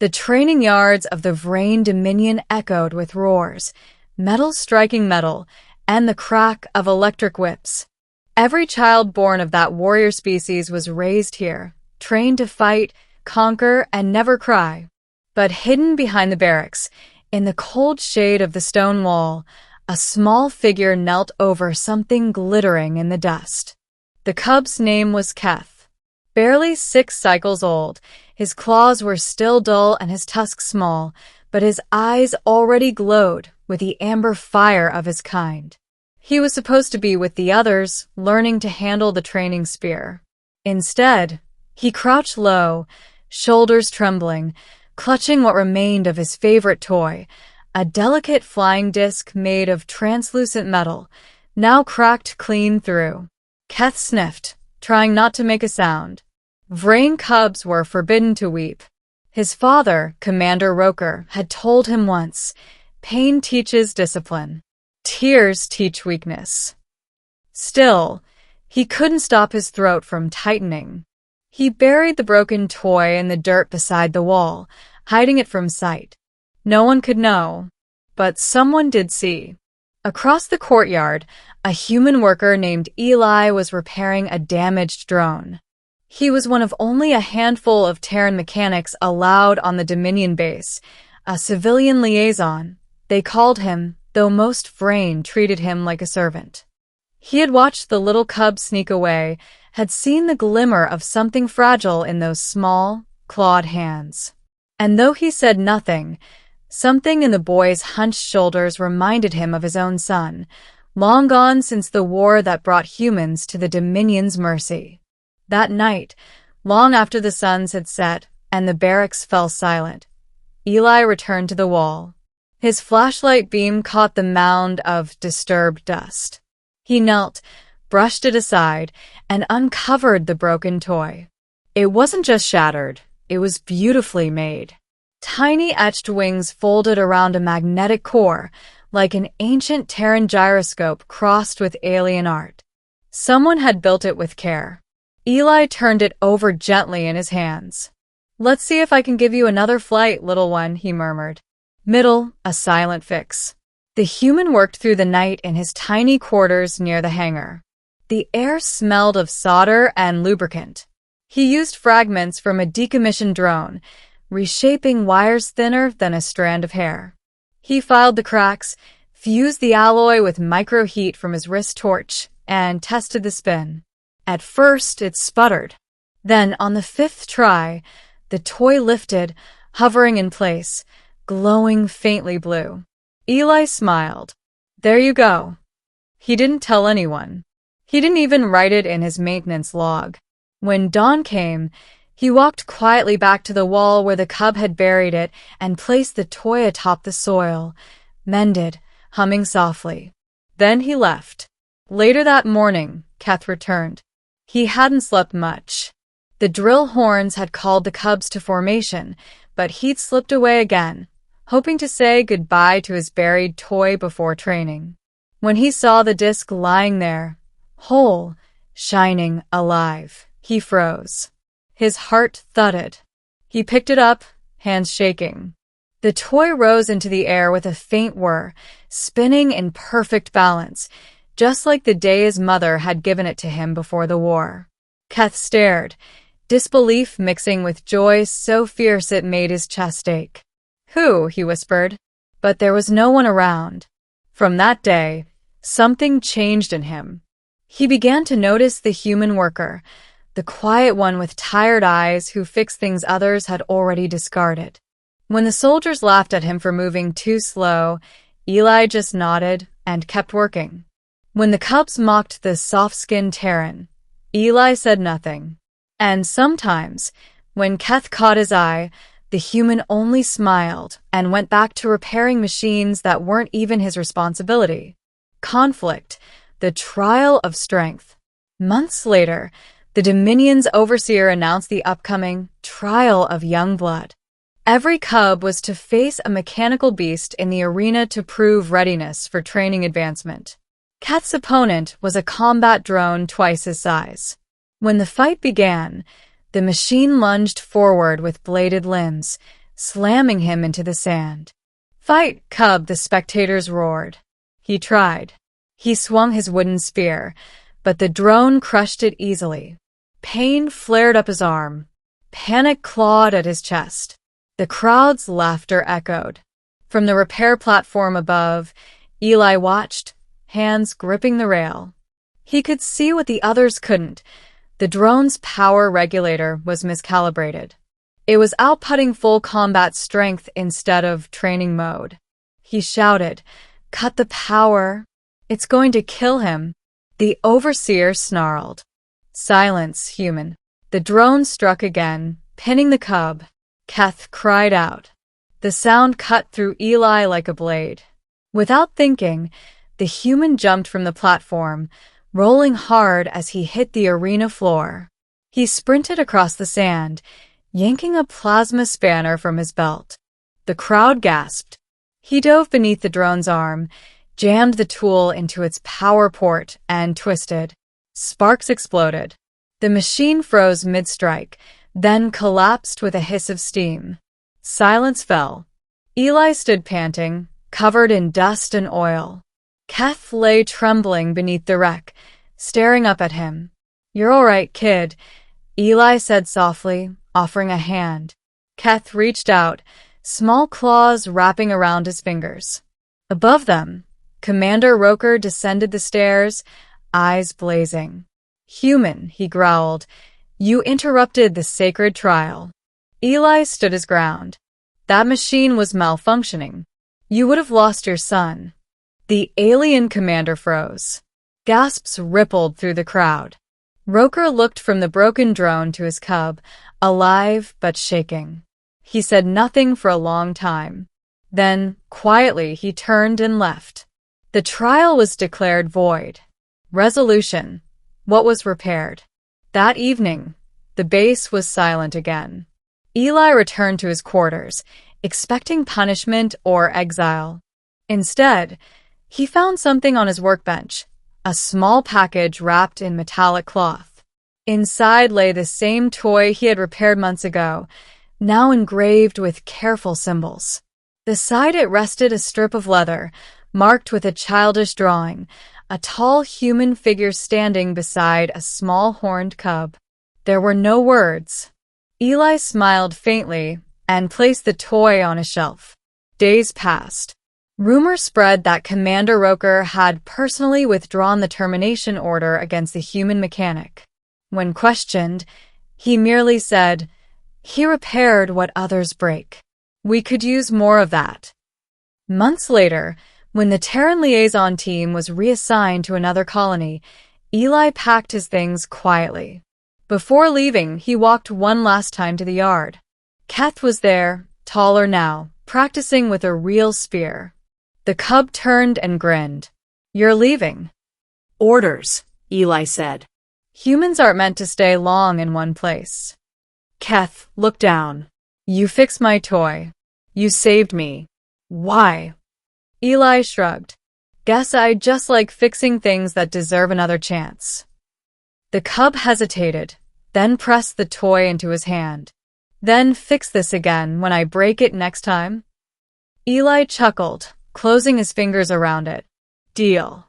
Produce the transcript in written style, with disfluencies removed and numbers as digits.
The training yards of the Vrain Dominion echoed with roars, metal striking metal, and the crack of electric whips. Every child born of that warrior species was raised here, trained to fight, conquer, and never cry. But hidden behind the barracks, in the cold shade of the stone wall, a small figure knelt over something glittering in the dust. The cub's name was Keth. Barely 6 cycles old, his claws were still dull and his tusks small, but his eyes already glowed with the amber fire of his kind. He was supposed to be with the others, learning to handle the training spear. Instead, he crouched low, shoulders trembling, clutching what remained of his favorite toy, a delicate flying disc made of translucent metal, now cracked clean through. Keth sniffed, trying not to make a sound. Vrain cubs were forbidden to weep. His father, Commander Roker, had told him once, "Pain teaches discipline. Tears teach weakness." Still, he couldn't stop his throat from tightening. He buried the broken toy in the dirt beside the wall, hiding it from sight. No one could know, but someone did see. Across the courtyard, a human worker named Eli was repairing a damaged drone. He was one of only a handful of Terran mechanics allowed on the Dominion base, a civilian liaison, they called him, though most Vrain treated him like a servant. He had watched the little cub sneak away, had seen the glimmer of something fragile in those small, clawed hands. And though he said nothing, something in the boy's hunched shoulders reminded him of his own son, long gone since the war that brought humans to the Dominion's mercy. That night, long after the suns had set and the barracks fell silent, Eli returned to the wall. His flashlight beam caught the mound of disturbed dust. He knelt, brushed it aside, and uncovered the broken toy. It wasn't just shattered, it was beautifully made. Tiny etched wings folded around a magnetic core, like an ancient Terran gyroscope crossed with alien art. Someone had built it with care. Eli turned it over gently in his hands. "Let's see if I can give you another flight, little one," he murmured. Middle, a silent fix. The human worked through the night in his tiny quarters near the hangar. The air smelled of solder and lubricant. He used fragments from a decommissioned drone, reshaping wires thinner than a strand of hair. He filed the cracks, fused the alloy with microheat from his wrist torch, and tested the spin. At first, it sputtered. Then, on the 5th try, the toy lifted, hovering in place, glowing faintly blue. Eli smiled. "There you go." He didn't tell anyone. He didn't even write it in his maintenance log. When dawn came, he walked quietly back to the wall where the cub had buried it and placed the toy atop the soil, mended, humming softly. Then he left. Later that morning, Keth returned. He hadn't slept much. The drill horns had called the cubs to formation, but he'd slipped away again, hoping to say goodbye to his buried toy before training. When he saw the disc lying there, whole, shining, alive, he froze. His heart thudded. He picked it up, hands shaking. The toy rose into the air with a faint whir, spinning in perfect balance, just like the day his mother had given it to him before the war. Keth stared, disbelief mixing with joy so fierce it made his chest ache. "Who?" he whispered. But there was no one around. From that day, something changed in him. He began to notice the human worker, the quiet one with tired eyes who fixed things others had already discarded. When the soldiers laughed at him for moving too slow, Eli just nodded and kept working. When the cubs mocked the soft-skinned Terran, Eli said nothing. And sometimes, when Keth caught his eye, the human only smiled and went back to repairing machines that weren't even his responsibility. Conflict, the trial of strength. Months later, the Dominion's overseer announced the upcoming trial of young blood. Every cub was to face a mechanical beast in the arena to prove readiness for training advancement. Keth's opponent was a combat drone twice his size. When the fight began, the machine lunged forward with bladed limbs, slamming him into the sand. "Fight, cub," the spectators roared. He tried. He swung his wooden spear, but the drone crushed it easily. Pain flared up his arm. Panic clawed at his chest. The crowd's laughter echoed. From the repair platform above, Eli watched, hands gripping the rail. He could see what the others couldn't. The drone's power regulator was miscalibrated. It was outputting full combat strength instead of training mode. He shouted, "Cut the power. It's going to kill him." The overseer snarled. "Silence, human." The drone struck again, pinning the cub. Keth cried out. The sound cut through Eli like a blade. Without thinking, the human jumped from the platform, rolling hard as he hit the arena floor. He sprinted across the sand, yanking a plasma spanner from his belt. The crowd gasped. He dove beneath the drone's arm, jammed the tool into its power port, and twisted. Sparks exploded. The machine froze mid-strike, then collapsed with a hiss of steam. Silence fell. Eli stood panting, covered in dust and oil. Keth lay trembling beneath the wreck, staring up at him. "You're all right, kid," Eli said softly, offering a hand. Keth reached out, small claws wrapping around his fingers. Above them, Commander Roker descended the stairs, eyes blazing. "Human," he growled, "you interrupted the sacred trial." Eli stood his ground. "That machine was malfunctioning. You would have lost your son." The alien commander froze. Gasps rippled through the crowd. Roker looked from the broken drone to his cub, alive but shaking. He said nothing for a long time. Then, quietly, he turned and left. The trial was declared void. Resolution: what was repaired? That evening, the base was silent again. Eli returned to his quarters, expecting punishment or exile. Instead, he found something on his workbench, a small package wrapped in metallic cloth. Inside lay the same toy he had repaired months ago, now engraved with careful symbols. Beside it rested a strip of leather, marked with a childish drawing, a tall human figure standing beside a small horned cub. There were no words. Eli smiled faintly and placed the toy on a shelf. Days passed. Rumor spread that Commander Roker had personally withdrawn the termination order against the human mechanic. When questioned, he merely said, "He repaired what others break. We could use more of that." Months later, when the Terran liaison team was reassigned to another colony, Eli packed his things quietly. Before leaving, he walked one last time to the yard. Keth was there, taller now, practicing with a real spear. The cub turned and grinned. "You're leaving." "Orders," Eli said. "Humans aren't meant to stay long in one place." Keth looked down. "You fixed my toy. You saved me. Why?" Eli shrugged. "Guess I just like fixing things that deserve another chance." The cub hesitated, then pressed the toy into his hand. "Then fix this again when I break it next time?" Eli chuckled, closing his fingers around it. "Deal."